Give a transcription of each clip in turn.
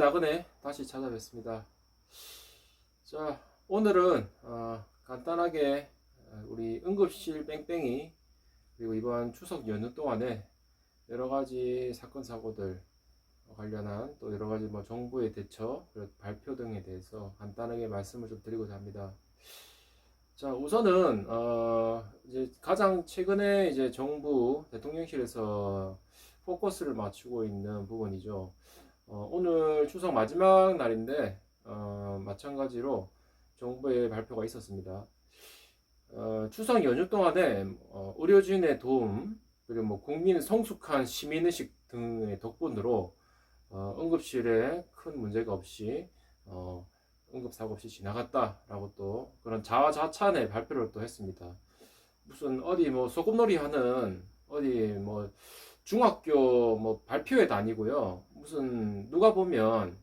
야근에 다시 찾아뵙습니다. 자, 오늘은 간단하게 우리 응급실 뺑뺑이 그리고 이번 추석 연휴 동안에 여러 가지 사건 사고들 관련한 또 여러 가지 뭐 정부의 대처 그리고 발표 등에 대해서 간단하게 말씀을 좀 드리고자 합니다. 자, 우선은 이제 가장 최근에 이제 정부 대통령실에서 포커스를 맞추고 있는 부분이죠. 오늘 추석 마지막 날인데 마찬가지로 정부의 발표가 있었습니다. 추석 연휴 동안에 의료진의 도움 그리고 뭐 국민 성숙한 시민의식 등의 덕분으로 응급실에 큰 문제가 없이 응급사고 없이 지나갔다라고 또 그런 자화자찬의 발표를 또 했습니다. 무슨 어디 뭐 소꿉놀이 하는 어디 뭐 중학교 뭐 발표회도 아니고요. 무슨 누가 보면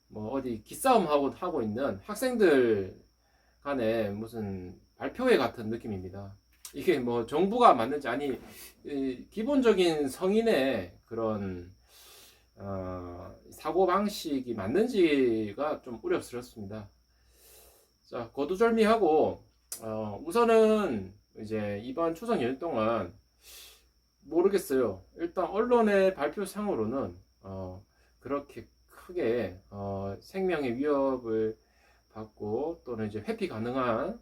뭐 어디 기싸움 하고 있는 학생들 간의 무슨 발표회 같은 느낌입니다. 이게 뭐 정부가 맞는지 아니 기본적인 성인의 그런 사고 방식이 맞는지가 좀 우려스럽습니다. 자, 거두절미하고 우선은 이제 이번 추석 연휴 동안 모르겠어요. 일단 언론의 발표상으로는 그렇게 크게 생명의 위협을 받고 또는 이제 회피 가능한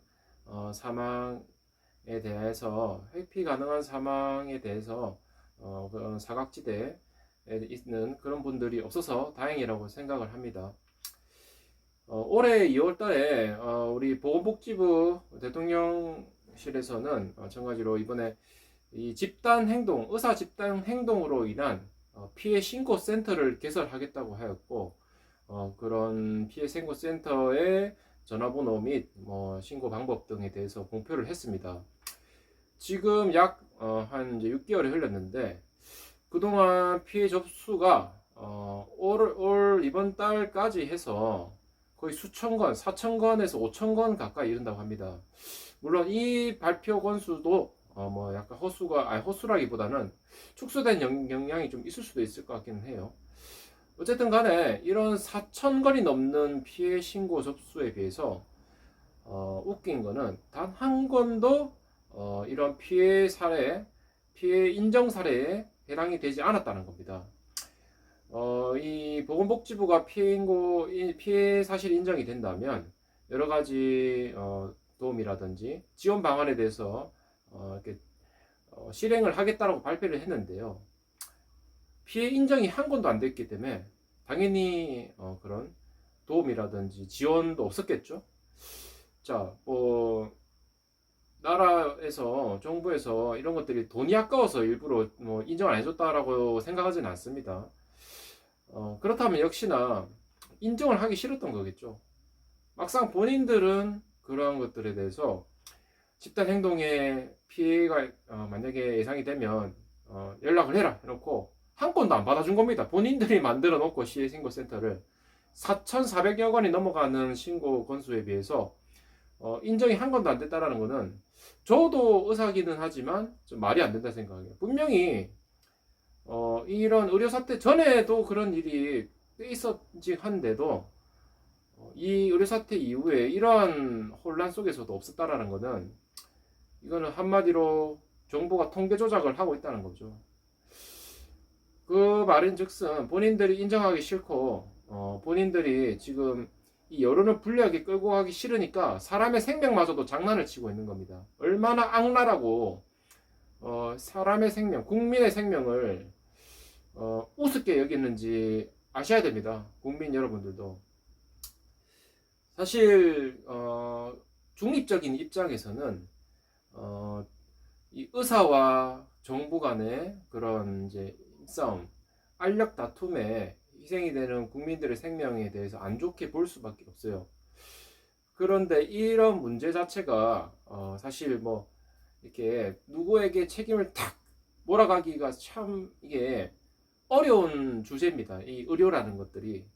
사망에 대해서 그런 사각지대에 있는 그런 분들이 없어서 다행이라고 생각을 합니다. 올해 2월달에 우리 보건복지부 대통령실에서는 마찬가지로 이번에 이 의사 집단 행동으로 인한 피해 신고 센터를 개설하겠다고 하였고, 그런 피해 신고 센터의 전화번호 및 신고 방법 등에 대해서 공표를 했습니다. 지금 약 한 이제 6개월이 흘렀는데 그동안 피해 접수가 올 이번 달까지 해서 거의 수천 건, 4천 건에서 5천 건 가까이 이른다고 합니다. 물론 이 발표 건수도 약간 허수라기보다는 축소된 영향이 좀 있을 수도 있을 것 같기는 해요. 어쨌든 간에 이런 4천 건이 넘는 피해 신고 접수에 비해서 웃긴 거는 단 한 건도 이런 피해 인정 사례에 해당이 되지 않았다는 겁니다. 이 보건복지부가 피해 사실 인정이 된다면 여러 가지 도움이라든지 지원 방안에 대해서 이렇게 실행을 하겠다라고 발표를 했는데요. 피해 인정이 한 건도 안 됐기 때문에 당연히 그런 도움이라든지 지원도 없었겠죠. 자, 나라에서 정부에서 이런 것들이 돈이 아까워서 일부러 인정을 안 해줬다라고 생각하지는 않습니다. 그렇다면 역시나 인정을 하기 싫었던 거겠죠. 막상 본인들은 그러한 것들에 대해서 집단 행동에 피해가 만약에 예상이 되면 연락을 해라 해놓고 한 건도 안 받아준 겁니다. 본인들이 만들어 놓고 시해 신고 센터를 4,400여 건이 넘어가는 신고 건수에 비해서 인정이 한 건도 안 됐다라는 거는 저도 의사기는 하지만 좀 말이 안 된다 생각해요. 분명히 이런 의료 사태 전에도 그런 일이 꽤 있었지 한데도 이 의료 사태 이후에 이러한 혼란 속에서도 없었다라는 거는 이거는 한마디로 정부가 통계 조작을 하고 있다는 거죠. 그 말인즉슨 본인들이 인정하기 싫고 본인들이 지금 이 여론을 불리하게 끌고 가기 싫으니까 사람의 생명마저도 장난을 치고 있는 겁니다. 얼마나 악랄하고 사람의 생명, 국민의 생명을 우습게 여기는지 아셔야 됩니다. 국민 여러분들도. 사실 중립적인 입장에서는 이 의사와 정부 간의 그런 이제 싸움, 알력 다툼에 희생이 되는 국민들의 생명에 대해서 안 좋게 볼 수밖에 없어요. 그런데 이런 문제 자체가 사실 이렇게 누구에게 책임을 탁 몰아가기가 참 이게 어려운 주제입니다. 이 의료라는 것들이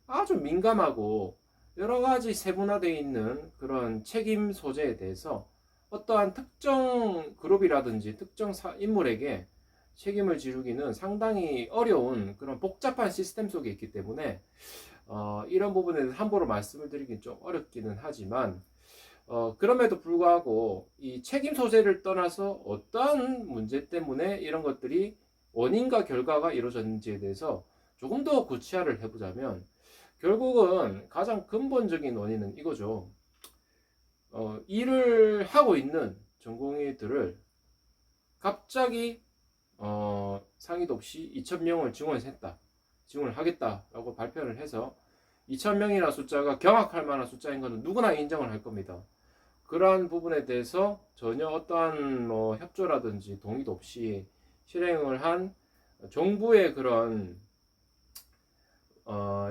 아주 민감하고 여러 가지 세분화되어 있는 그런 책임 소재에 대해서 어떠한 특정 그룹이라든지 특정 인물에게 책임을 지루기는 상당히 어려운 그런 복잡한 시스템 속에 있기 때문에 이런 부분에 대해서 함부로 말씀을 드리긴 좀 어렵기는 하지만 그럼에도 불구하고 이 책임 소재를 떠나서 어떠한 문제 때문에 이런 것들이 원인과 결과가 이루어졌는지에 대해서 조금 더 구체화를 해보자면 결국은 가장 근본적인 원인은 이거죠. 일을 하고 있는 전공의들을 갑자기 상의도 없이 2,000명을 지원을 하겠다라고 발표를 해서 2,000명이라는 숫자가 경악할 만한 숫자인 것은 누구나 인정을 할 겁니다. 그러한 부분에 대해서 전혀 어떠한 협조라든지 동의도 없이 실행을 한 정부의 그런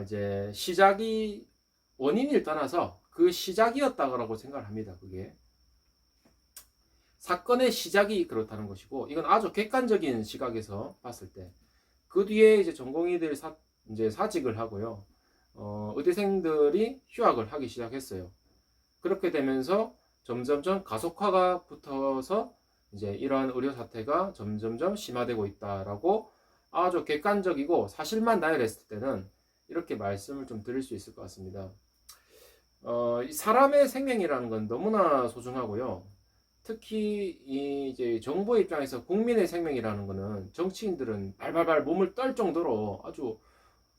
이제 시작이 원인을 떠나서 그 시작이었다고 생각을 합니다. 그게 사건의 시작이 그렇다는 것이고 이건 아주 객관적인 시각에서 봤을 때 그 뒤에 이제 전공의들이 이제 사직을 하고요. 의대생들이 휴학을 하기 시작했어요. 그렇게 되면서 점점점 가속화가 붙어서 이제 이러한 의료 사태가 점점점 심화되고 있다라고 아주 객관적이고 사실만 나열했을 때는 이렇게 말씀을 좀 드릴 수 있을 것 같습니다. 이 사람의 생명이라는 건 너무나 소중하고요. 특히 이제 정부의 입장에서 국민의 생명이라는 거는 정치인들은 발발발 몸을 떨 정도로 아주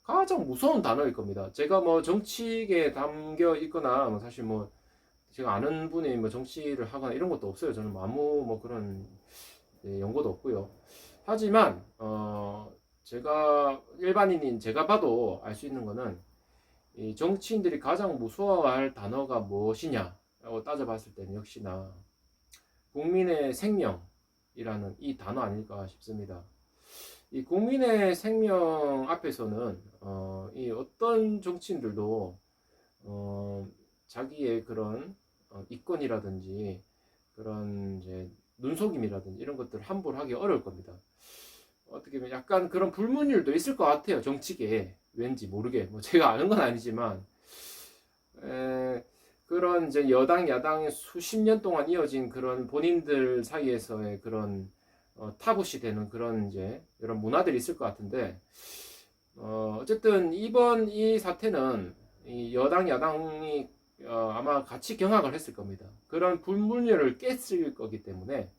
가장 무서운 단어일 겁니다. 제가 뭐 정치계에 담겨 있거나 사실 뭐 제가 아는 분이 뭐 정치를 하거나 이런 것도 없어요. 저는 아무 뭐 그런 연고도 없고요. 하지만 제가 일반인인 제가 봐도 알 수 있는 거는 이 정치인들이 가장 무서워할 단어가 무엇이냐라고 따져봤을 때는 역시나 국민의 생명이라는 이 단어 아닐까 싶습니다. 이 국민의 생명 앞에서는 이 어떤 정치인들도 자기의 그런 이권이라든지 그런 이제 눈속임이라든지 이런 것들을 함부로 하기 어려울 겁니다. 어떻게 보면 약간 그런 불문율도 있을 것 같아요. 정치계에 왠지 모르게 뭐 제가 아는 건 아니지만 그런 이제 여당 야당이 수십 년 동안 이어진 그런 본인들 사이에서의 그런 타부시 되는 그런 이제 이런 문화들이 있을 것 같은데 어쨌든 이번 이 사태는 이 여당 야당이 아마 같이 경악을 했을 겁니다. 그런 불문율을 깼을 거기 때문에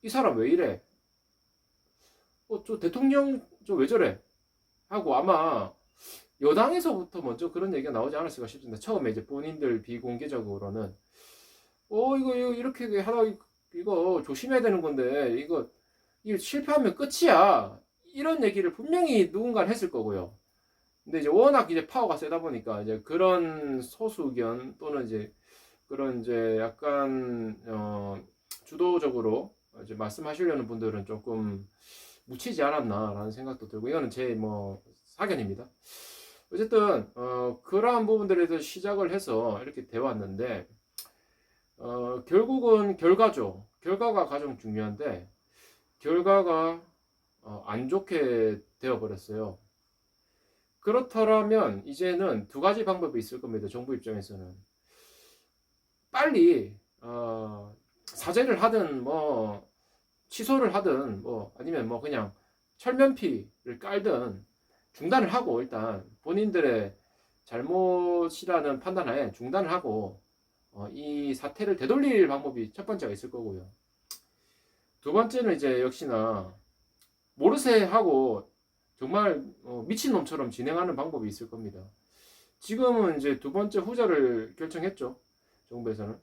이 사람 왜 이래? 저 대통령 저 왜 저래? 하고 아마 여당에서부터 먼저 그런 얘기가 나오지 않았을까 싶습니다. 처음에 이제 본인들 비공개적으로는 이거 이렇게 하다 이거 조심해야 되는 건데 이거 실패하면 끝이야. 이런 얘기를 분명히 누군가 했을 거고요. 근데 이제 워낙 이제 파워가 세다 보니까 이제 그런 소수 의견 또는 이제 그런 이제 약간 주도적으로 이제 말씀하시려는 분들은 조금 묻히지 않았나라는 생각도 들고 이거는 제 뭐 사견입니다. 어쨌든 그러한 부분들에서 시작을 해서 이렇게 돼 왔는데 결국은 결과죠. 결과가 가장 중요한데 결과가 안 좋게 되어 버렸어요. 그렇다면 이제는 두 가지 방법이 있을 겁니다. 정부 입장에서는 빨리 사죄를 하든 뭐 취소를 하든 뭐 아니면 뭐 그냥 철면피를 깔든 중단을 하고 일단 본인들의 잘못이라는 판단하에 중단을 하고 이 사태를 되돌릴 방법이 첫 번째가 있을 거고요. 두 번째는 이제 역시나 모르쇠 하고 정말 미친놈처럼 진행하는 방법이 있을 겁니다. 지금은 이제 두 번째 후자를 결정했죠. 정부에서는.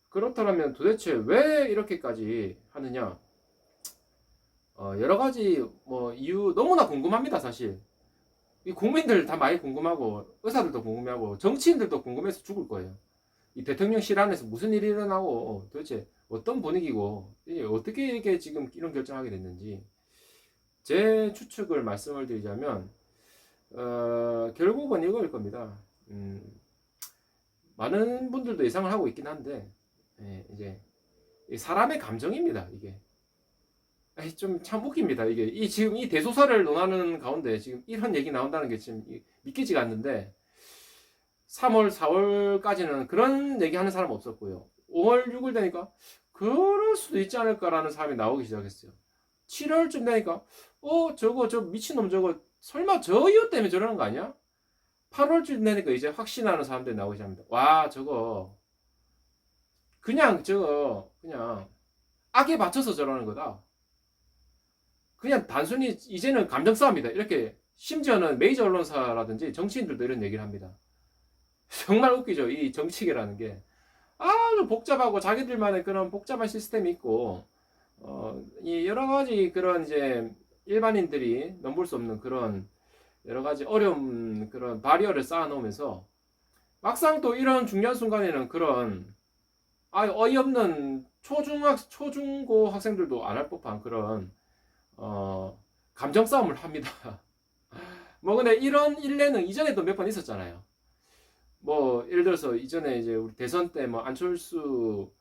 그렇다면 도대체 왜 이렇게까지 하느냐? 여러 가지 뭐 이유 너무나 궁금합니다, 사실. 이 국민들 다 많이 궁금하고 의사들도 궁금해하고 정치인들도 궁금해서 죽을 거예요. 이 대통령실 안에서 무슨 일이 일어나고 도대체 어떤 분위기고 어떻게 이게 지금 이런 결정하게 됐는지 제 추측을 말씀을 드리자면 결국은 이거일 겁니다. 많은 분들도 예상을 하고 있긴 한데 이제 사람의 감정입니다. 이게 좀 참 웃깁니다. 이게 지금 이 대소사를 논하는 가운데 지금 이런 얘기 나온다는 게 지금 믿기지가 않는데 3월, 4월까지는 그런 얘기하는 사람 없었고요. 5월, 6월 되니까 그럴 수도 있지 않을까라는 사람이 나오기 시작했어요. 7월쯤 되니까 저 미친놈 저거 설마 저 이유 때문에 저러는 거 아니야? 8월쯤 되니까 이제 확신하는 사람들이 나오기 시작합니다. 와, 저거 그냥 악에 맞춰서 저러는 거다. 그냥 단순히 이제는 감정 싸움이다. 이렇게 심지어는 메이저 언론사라든지 정치인들도 이런 얘기를 합니다. 정말 웃기죠. 이 정치계라는 게 아주 복잡하고 자기들만의 그런 복잡한 시스템이 있고 이 여러 가지 그런 이제 일반인들이 넘볼 수 없는 그런 여러 가지 어려운 그런 바리어를 쌓아놓으면서 막상 또 이런 중요한 순간에는 그런 어이없는 초중고 학생들도 안 할 법한 그런 감정 싸움을 합니다. 뭐 근데 이런 일례는 이전에도 몇 번 있었잖아요. 뭐 예를 들어서 이전에 이제 우리 대선 때 뭐 안철수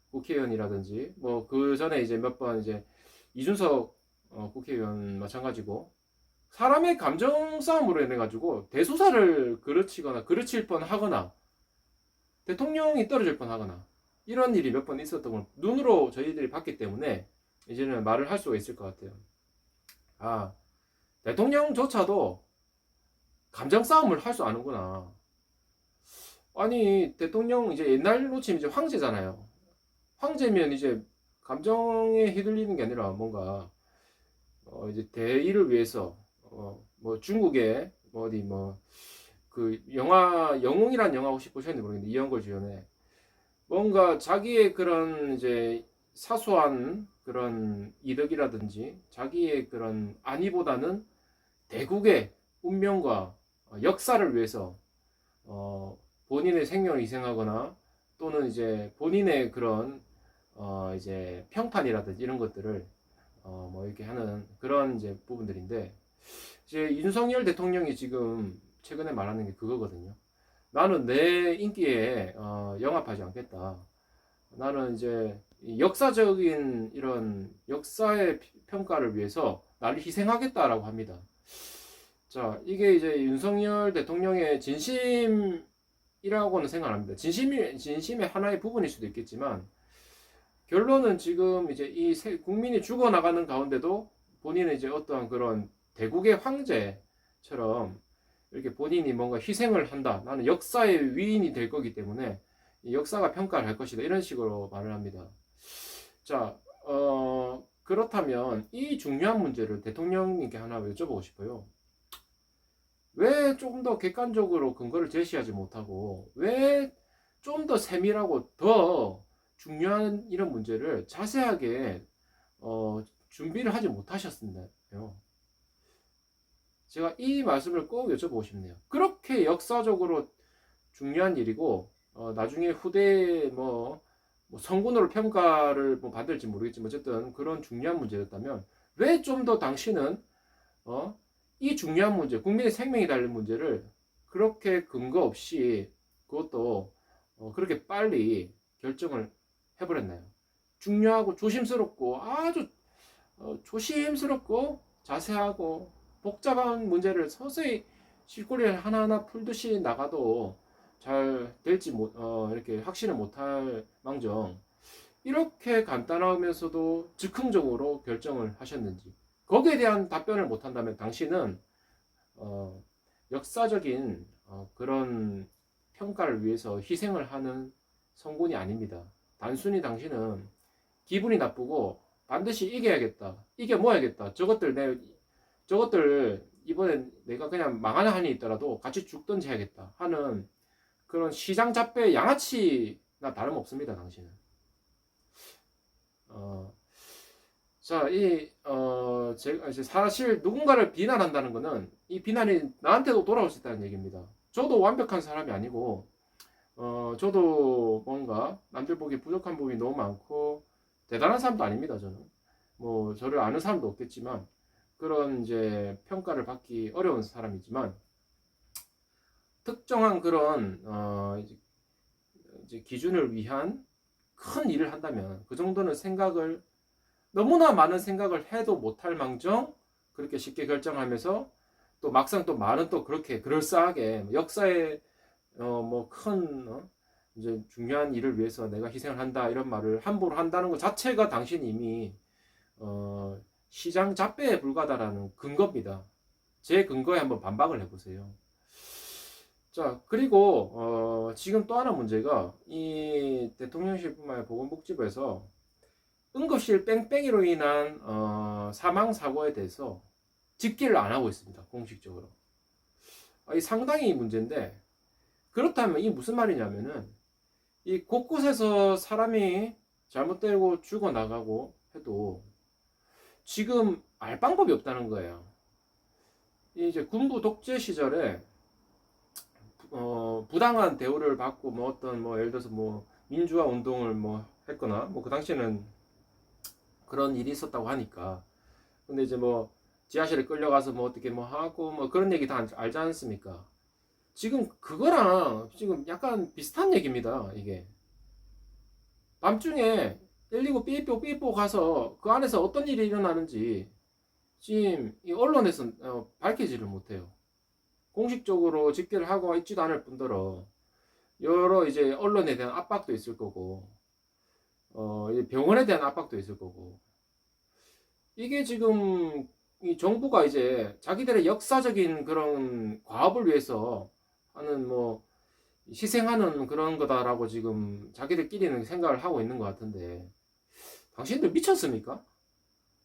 국회의원이라든지 뭐 그 전에 이제 몇 번 이제 이준석 국회의원 마찬가지고 사람의 감정 싸움으로 인해 가지고 대소사를 그르치거나 그르칠 뻔하거나 대통령이 떨어질 뻔하거나 이런 일이 몇 번 있었던 걸 눈으로 저희들이 봤기 때문에 이제는 말을 할 수가 있을 것 같아요. 아, 대통령조차도 감정 싸움을 할 줄 아는구나. 아니, 대통령 이제 옛날로 치면 이제 황제잖아요. 황제면 이제 감정에 휘둘리는 게 아니라 뭔가 이제 대의를 위해서 뭐 중국의 뭐 어디 뭐 그 영화 영웅이란 영화 혹시 보셨는지 모르겠는데 이영걸 주연의 뭔가 자기의 그런 이제 사소한 그런 이득이라든지 자기의 그런 안위보다는 대국의 운명과 역사를 위해서 본인의 생명을 희생하거나 또는 이제 본인의 그런 이제 평판이라든지 이런 것들을 뭐 이렇게 하는 그런 이제 부분들인데 이제 윤석열 대통령이 지금 최근에 말하는 게 그거거든요. 나는 내 인기에 영합하지 않겠다. 나는 이제 역사적인 이런 역사의 평가를 위해서 나를 희생하겠다라고 합니다. 자, 이게 이제 윤석열 대통령의 진심이라고는 생각합니다. 진심의 하나의 부분일 수도 있겠지만 결론은 지금 이제 이 국민이 죽어나가는 가운데도 본인은 이제 어떠한 그런 대국의 황제처럼 이렇게 본인이 뭔가 희생을 한다. 나는 역사의 위인이 될 거기 때문에 역사가 평가를 할 것이다. 이런 식으로 말을 합니다. 자, 그렇다면 이 중요한 문제를 대통령님께 하나 여쭤보고 싶어요. 왜 조금 더 객관적으로 근거를 제시하지 못하고 왜 좀 더 세밀하고 더 중요한 이런 문제를 자세하게 준비를 하지 못하셨나요? 제가 이 말씀을 꼭 여쭤보고 싶네요. 그렇게 역사적으로 중요한 일이고 나중에 후대 뭐 성군으로 평가를 뭐 받을지 모르겠지만 어쨌든 그런 중요한 문제였다면 왜 좀 더 당신은 이 중요한 문제, 국민의 생명이 달린 문제를 그렇게 근거 없이 그것도 그렇게 빨리 결정을 해버렸나요? 중요하고 조심스럽고 아주 조심스럽고 자세하고 복잡한 문제를 서서히 실꼬리를 하나하나 풀듯이 나가도 잘 될지 이렇게 확신을 못할 망정 이렇게 간단하면서도 즉흥적으로 결정을 하셨는지 거기에 대한 답변을 못한다면 당신은 역사적인 그런 평가를 위해서 희생을 하는 성군이 아닙니다. 단순히 당신은 기분이 나쁘고 반드시 이겨야겠다. 이겨 모아야겠다. 저것들 이번엔 내가 그냥 망하는 한이 있더라도 같이 죽든지 해야겠다 하는 그런 시장 잡배 양아치나 다름없습니다. 당신은. 자, 제가 이제 사실 누군가를 비난한다는 것은 이 비난이 나한테도 돌아올 수 있다는 얘기입니다. 저도 완벽한 사람이 아니고, 저도 뭔가 남들 보기 부족한 부분이 너무 많고, 대단한 사람도 아닙니다, 저는. 뭐, 저를 아는 사람도 없겠지만, 그런 이제 평가를 받기 어려운 사람이지만, 특정한 그런, 이제 기준을 위한 큰 일을 한다면, 그 정도는 너무나 많은 생각을 해도 못할 망정, 그렇게 쉽게 결정하면서, 또 막상 또 말은 또 그렇게 그럴싸하게, 역사에, 이제 중요한 일을 위해서 내가 희생을 한다, 이런 말을 함부로 한다는 것 자체가 당신이 이미, 시장 잡배에 불과하다라는 근거입니다. 제 근거에 한번 반박을 해보세요. 자, 그리고 지금 또 하나 문제가 이 대통령실뿐만 아니라 보건복지부에서 응급실 뺑뺑이로 인한 사망 사고에 대해서 집계를 안 하고 있습니다. 공식적으로. 이 상당히 문제인데, 그렇다면 이 무슨 말이냐면은 이 곳곳에서 사람이 잘못되고 죽어나가고 해도 지금 알 방법이 없다는 거예요. 이제 군부 독재 시절에 부당한 대우를 받고 뭐 어떤 뭐 예를 들어서 뭐 민주화 운동을 뭐 했거나 뭐 그 당시에는 그런 일이 있었다고 하니까. 근데 이제 뭐 지하실에 끌려가서 뭐 어떻게 뭐 하고 뭐 그런 얘기 다 알지 않습니까? 지금 그거랑 지금 약간 비슷한 얘기입니다. 이게 밤중에 119 삐뽀 삐뽀 가서 그 안에서 어떤 일이 일어나는지 지금 이 언론에서 밝히지를 못해요. 공식적으로 집계를 하고 있지도 않을 뿐더러 여러 이제 언론에 대한 압박도 있을 거고 병원에 대한 압박도 있을 거고, 이게 지금 이 정부가 이제 자기들의 역사적인 그런 과업을 위해서 하는 뭐 희생하는 그런 거다라고 지금 자기들끼리는 생각을 하고 있는 것 같은데, 당신들 미쳤습니까?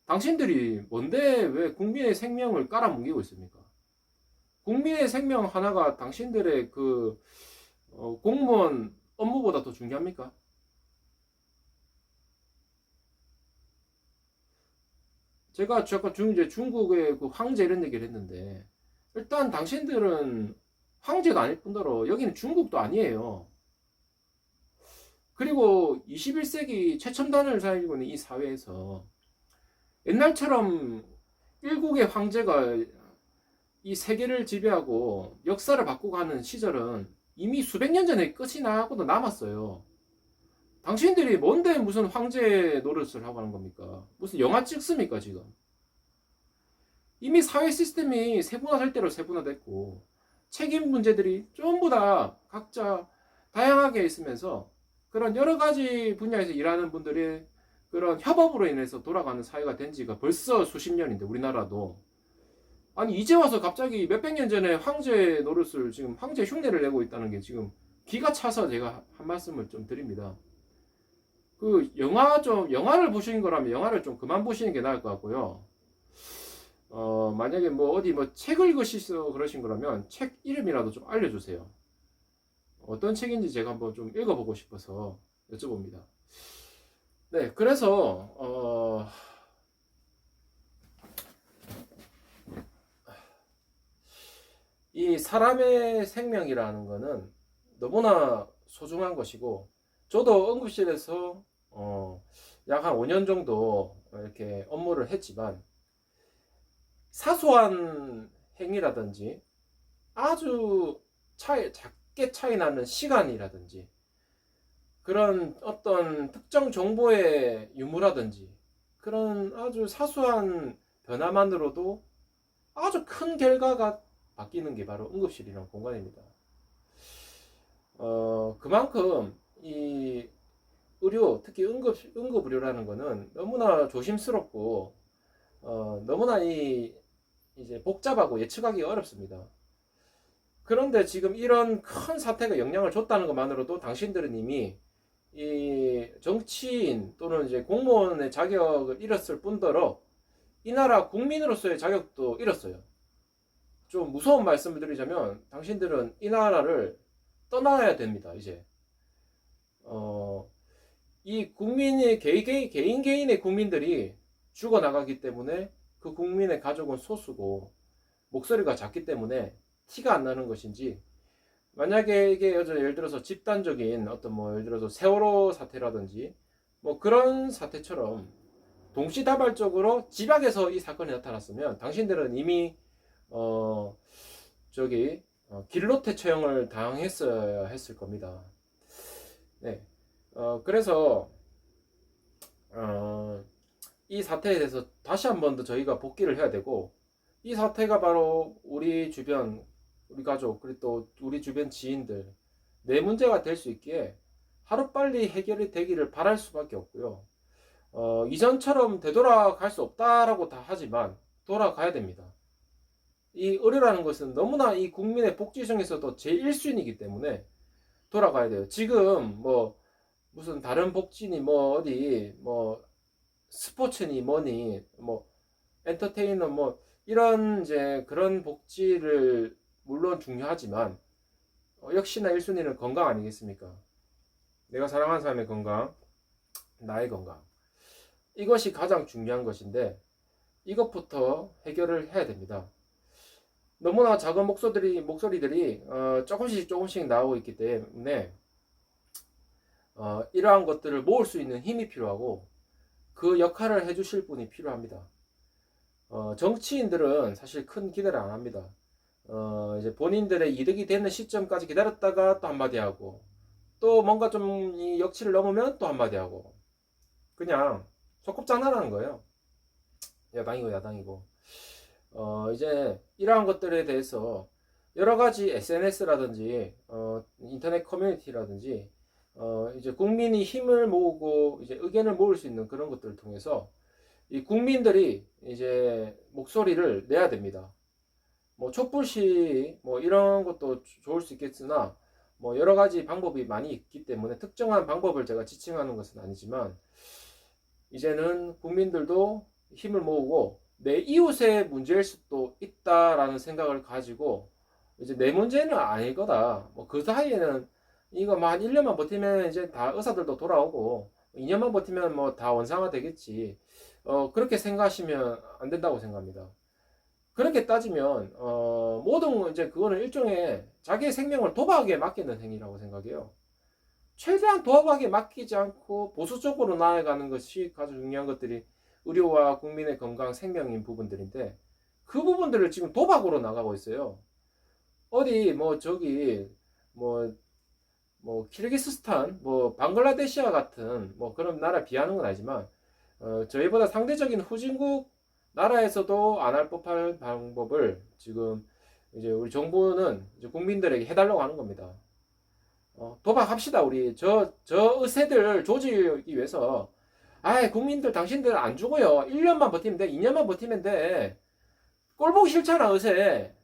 당신들이 뭔데 왜 국민의 생명을 깔아뭉개고 있습니까? 국민의 생명 하나가 당신들의 그 공무원 업무보다 더 중요합니까? 제가 잠깐 중국의 그 황제 이런 얘기를 했는데, 일단 당신들은 황제도 아닐 뿐더러 여기는 중국도 아니에요. 그리고 21세기 최첨단을 살고 있는 이 사회에서 옛날처럼 일국의 황제가 이 세계를 지배하고 역사를 바꾸고 하는 시절은 이미 수백 년 전에 끝이 나고도 남았어요. 당신들이 뭔데 무슨 황제 노릇을 하고 하는 겁니까? 무슨 영화 찍습니까, 지금? 이미 사회 시스템이 세분화될 대로 세분화됐고, 책임 문제들이 전부 다 각자 다양하게 있으면서 그런 여러 가지 분야에서 일하는 분들의 그런 협업으로 인해서 돌아가는 사회가 된 지가 벌써 수십 년인데, 우리나라도. 아니, 이제 와서 갑자기 몇백 년 전에 황제 노릇을 지금 황제 흉내를 내고 있다는 게 지금 기가 차서 제가 한 말씀을 좀 드립니다. 그 영화를 보신 거라면 영화를 좀 그만 보시는 게 나을 것 같고요. 만약에 뭐 어디 뭐 책을 읽으시서 그러신 거라면 책 이름이라도 좀 알려주세요. 어떤 책인지 제가 한번 좀 읽어보고 싶어서 여쭤봅니다. 네, 그래서 이 사람의 생명이라는 거는 너무나 소중한 것이고, 저도 응급실에서 약 한 5년 정도 이렇게 업무를 했지만, 사소한 행위라든지 아주 작게 차이 나는 시간이라든지 그런 어떤 특정 정보의 유무라든지 그런 아주 사소한 변화만으로도 아주 큰 결과가 바뀌는 게 바로 응급실이라는 공간입니다. 그만큼 이 의료, 특히 응급의료라는 거는 너무나 조심스럽고 너무나 이제 복잡하고 예측하기 어렵습니다. 그런데 지금 이런 큰 사태가 영향을 줬다는 것만으로도 당신들은 이미 이 정치인 또는 이제 공무원의 자격을 잃었을 뿐더러 이 나라 국민으로서의 자격도 잃었어요. 좀 무서운 말씀을 드리자면 당신들은 이 나라를 떠나야 됩니다. 이제 이 국민의 개인의 국민들이 죽어나가기 때문에 그 국민의 가족은 소수고 목소리가 작기 때문에 티가 안 나는 것인지, 만약에 이게 예를 들어서 집단적인 어떤 뭐 예를 들어서 세월호 사태라든지 뭐 그런 사태처럼 동시다발적으로 집약해서 이 사건이 나타났으면 당신들은 이미 길로테 처형을 당했어야 했을 겁니다. 네. 그래서 이 사태에 대해서 다시 한 번 더 저희가 복귀를 해야 되고, 이 사태가 바로 우리 주변, 우리 가족, 그리고 또 우리 주변 지인들 내 문제가 될 수 있기에 하루빨리 해결이 되기를 바랄 수밖에 없고요. 이전처럼 되돌아갈 수 없다라고 다 하지만 돌아가야 됩니다. 이 의료라는 것은 너무나 이 국민의 복지 중에서도 제1순위이기 때문에 돌아가야 돼요. 지금 뭐 무슨 다른 복지니 뭐 어디 뭐 스포츠니 뭐니 뭐 엔터테이너 뭐 이런 이제 그런 복지를 물론 중요하지만 역시나 1순위는 건강 아니겠습니까? 내가 사랑하는 사람의 건강, 나의 건강. 이것이 가장 중요한 것인데 이것부터 해결을 해야 됩니다. 너무나 작은 목소리들이 조금씩 나오고 있기 때문에 이러한 것들을 모을 수 있는 힘이 필요하고 그 역할을 해주실 분이 필요합니다. 정치인들은 사실 큰 기대를 안 합니다. 이제 본인들의 이득이 되는 시점까지 기다렸다가 또 한마디 하고 또 뭔가 좀 이 역치를 넘으면 또 한마디 하고 그냥 소꿉장난하는 거예요. 야당이고 야당이고. 이제 이러한 것들에 대해서 여러 가지 SNS라든지 인터넷 커뮤니티라든지 이제 국민이 힘을 모으고 이제 의견을 모을 수 있는 그런 것들을 통해서 이 국민들이 이제 목소리를 내야 됩니다. 뭐 촛불시 뭐 이런 것도 좋을 수 있겠으나 뭐 여러 가지 방법이 많이 있기 때문에 특정한 방법을 제가 지칭하는 것은 아니지만 이제는 국민들도 힘을 모으고 내 이웃의 문제일 수도 있다라는 생각을 가지고 이제 내 문제는 아닐 거다. 뭐 그 사이에는 이거 뭐 한 1년만 버티면 이제 다 의사들도 돌아오고 2년만 버티면 뭐 다 원상화 되겠지. 그렇게 생각하시면 안 된다고 생각합니다. 그렇게 따지면 모든 이제 그거는 일종의 자기의 생명을 도박에 맡기는 행위라고 생각해요. 최대한 도박에 맡기지 않고 보수적으로 나아가는 것이 가장 중요한 것들이 의료와 국민의 건강, 생명인 부분들인데 그 부분들을 지금 도박으로 나가고 있어요. 어디 뭐 저기 뭐 키르기스스탄, 뭐 방글라데시아 같은 뭐 그런 나라 비하는 건 아니지만 저희보다 상대적인 후진국 나라에서도 안 할 법할 방법을 지금 이제 우리 정부는 이제 국민들에게 해달라고 하는 겁니다. 도박합시다 우리 저 의세들 조지기 위해서. 아이 국민들 당신들 안 죽어요. 1년만 버티면 돼. 2년만 버티면 돼. 꼴 보기 싫잖아 의세.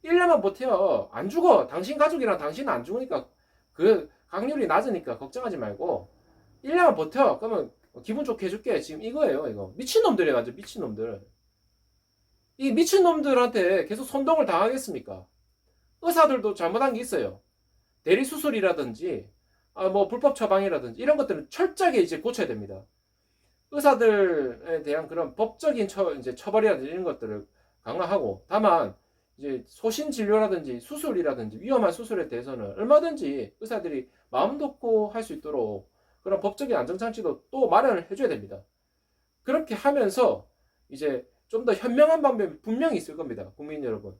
1년만 버텨. 안 죽어. 당신 가족이랑 당신은 안 죽으니까 그 확률이 낮으니까 걱정하지 말고 1년만 버텨. 그러면 기분 좋게 해줄게. 지금 이거예요. 이거 미친놈들이에요. 완전 미친놈들. 이 미친놈들한테 계속 선동을 당하겠습니까? 의사들도 잘못한 게 있어요. 대리수술이라든지 뭐 불법 처방이라든지 이런 것들은 철저하게 이제 고쳐야 됩니다. 의사들에 대한 그런 법적인 이제 처벌이라든지 이런 것들을 강화하고 다만 이제 소신 진료라든지 수술이라든지 위험한 수술에 대해서는 얼마든지 의사들이 마음 놓고 할 수 있도록 그런 법적인 안전장치도 또 마련을 해줘야 됩니다. 그렇게 하면서 이제 좀 더 현명한 방법이 분명히 있을 겁니다. 국민 여러분.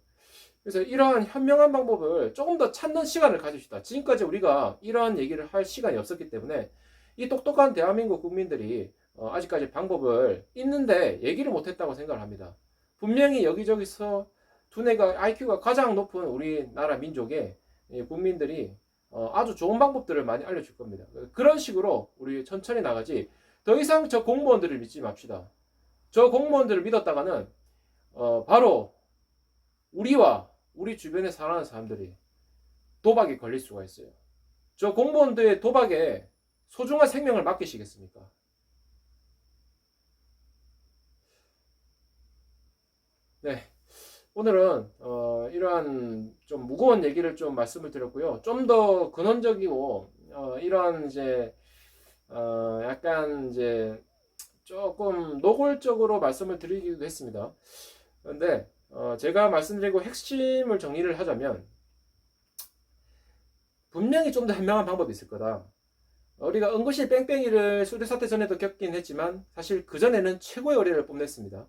그래서 이러한 현명한 방법을 조금 더 찾는 시간을 가집시다. 지금까지 우리가 이러한 얘기를 할 시간이 없었기 때문에 이 똑똑한 대한민국 국민들이 아직까지 방법을 있는데 얘기를 못했다고 생각을 합니다. 분명히 여기저기서 두뇌가 IQ가 가장 높은 우리나라 민족의 국민들이 아주 좋은 방법들을 많이 알려줄 겁니다. 그런 식으로 우리 천천히 나가지 더 이상 저 공무원들을 믿지 맙시다. 저 공무원들을 믿었다가는 바로 우리와 우리 주변에 살아가는 사람들이 도박에 걸릴 수가 있어요. 저 공무원들의 도박에 소중한 생명을 맡기시겠습니까? 네, 오늘은 이러한 좀 무거운 얘기를 좀 말씀을 드렸고요. 좀 더 근원적이고 이러한 이제 약간 이제 조금 노골적으로 말씀을 드리기도 했습니다. 그런데 제가 말씀드리고 핵심을 정리를 하자면 분명히 좀 더 현명한 방법이 있을 거다. 우리가 응급실 뺑뺑이를 수리사태 전에도 겪긴 했지만 사실 그전에는 최고의 의뢰를 뽐냈습니다.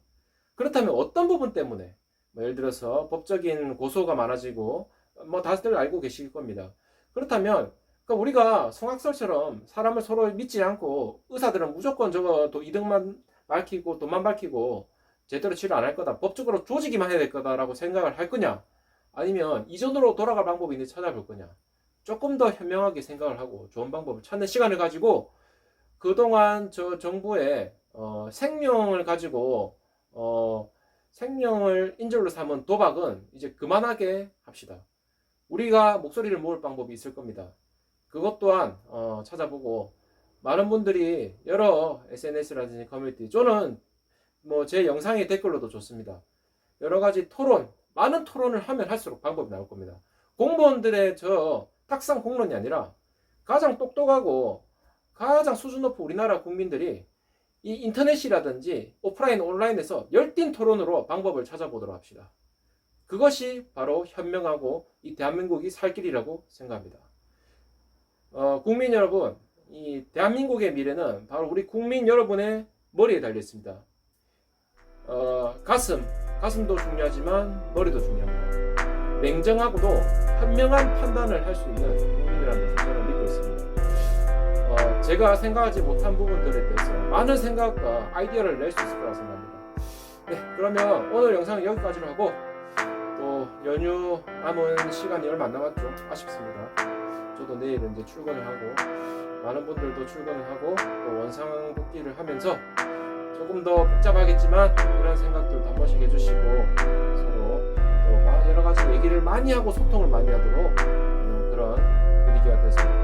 그렇다면 어떤 부분 때문에 뭐 예를 들어서 법적인 고소가 많아지고 뭐 다들 알고 계실 겁니다. 그렇다면 그러니까 우리가 성악설처럼 사람을 서로 믿지 않고 의사들은 무조건 저거 이득만 밝히고 돈만 밝히고 제대로 치료 안 할 거다. 법적으로 조지기만 해야 될 거다라고 생각을 할 거냐? 아니면 이전으로 돌아갈 방법이 있는지 찾아볼 거냐? 조금 더 현명하게 생각을 하고 좋은 방법을 찾는 시간을 가지고 그동안 저 정부의 생명을 가지고 생명을 인질로 삼은 도박은 이제 그만하게 합시다. 우리가 목소리를 모을 방법이 있을 겁니다. 그것 또한 찾아보고, 많은 분들이 여러 SNS라든지 커뮤니티, 저는 뭐 제 영상의 댓글로도 좋습니다. 여러 가지 토론, 많은 토론을 하면 할수록 방법이 나올 겁니다. 공무원들의 저 탁상 공론이 아니라 가장 똑똑하고 가장 수준 높은 우리나라 국민들이 이 인터넷이라든지 오프라인 온라인에서 열띤 토론으로 방법을 찾아보도록 합시다. 그것이 바로 현명하고 이 대한민국이 살 길이라고 생각합니다. 국민 여러분, 이 대한민국의 미래는 바로 우리 국민 여러분의 머리에 달려 있습니다. 가슴도 중요하지만 머리도 중요합니다. 냉정하고도 현명한 판단을 할 수 있는 국민이라는 것을 저는 믿고 있습니다. 제가 생각하지 못한 부분들에 대해서 많은 생각과 아이디어를 낼 수 있을 거라 생각합니다. 네, 그러면 오늘 영상은 여기까지로 하고, 또 연휴 남은 시간이 얼마 안 남았죠? 아쉽습니다. 저도 내일은 이제 출근을 하고, 많은 분들도 출근을 하고 또 원상 복귀를 하면서 조금 더 복잡하겠지만 이런 생각들도 한 번씩 해주시고, 서로 또 여러 가지 얘기를 많이 하고 소통을 많이 하도록 그런 분위기가 됐습니다.